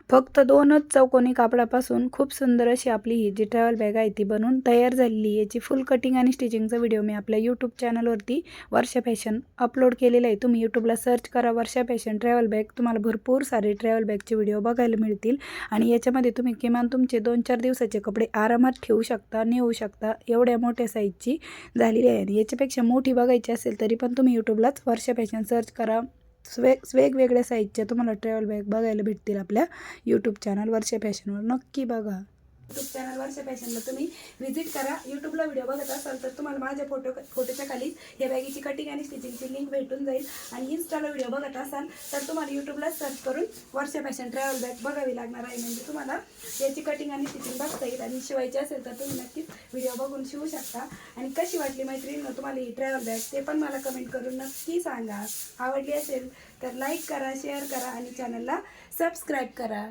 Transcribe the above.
फक्त 2च चौकोनी कापडापासून खूप सुंदर अशी आपली ही जी ट्रॅव्हल बॅग आहे ती बनवून तयार झालेली आहे। याची फुल कटिंग आणि स्टिचिंगचा व्हिडिओ मी आपल्या यूट्यूब चॅनलवरती वर्षा फॅशन अपलोड केलेला आहे। तुम्ही यूट्यूबला सर्च करा वर्षा फॅशन ट्रॅव्हल बॅग, तुम्हाला भरपूर सारे ट्रॅव्हल बॅगचे व्हिडिओ बघायला मिळतील आणि याच्यामध्ये तुम्ही किमान तुमचे 2-4 दिवसाचे कपडे आरामात ठेवू शकता, नेऊ शकता, एवढ्या मोठ्या साईजची झालेली आहे। याच्यापेक्षा मोठी बघायची असेल तरी पण तुम्ही यूट्यूबलाच वर्षा फॅशन सर्च करा। वेगवेगळ्या साईजच्या तुम्हाला ट्रॅव्हल बॅग बघायला भेटतील आपल्या यूट्यूब चॅनल वर्षा फॅशनवर, नक्की बघा। यूट्यूब चॅनल वर्षा फॅशनला तुम्ही व्हिजिट करा। यूट्यूबला व्हिडिओ बघत असाल तर तुम्हाला माझ्या फोटोच्या खाली या बॅगीची कटिंग आणि स्टिचिंगची लिंक भेटून जाईल आणि इन्स्टाला व्हिडिओ बघत असाल तर तुम्हाला यूट्यूबला सर्च करून वर्षा फॅशन ट्रॅव्हल बॅग बघावी लागणार आहे। म्हणजे तुम्हाला याची कटिंग आणि स्टिचिंग बघता येईल आणि शिवायची असेल तर तुम्ही नक्कीच व्हिडिओ बघून शिवू शकता। आणि कशी वाटली मैत्रिणींनो तुम्हाला ही ट्रॅव्हल बॅग ते पण मला कमेंट करून नक्की सांगा। आवडली असेल तर लाईक करा, शेअर करा आणि चॅनलला सबस्क्राईब करा।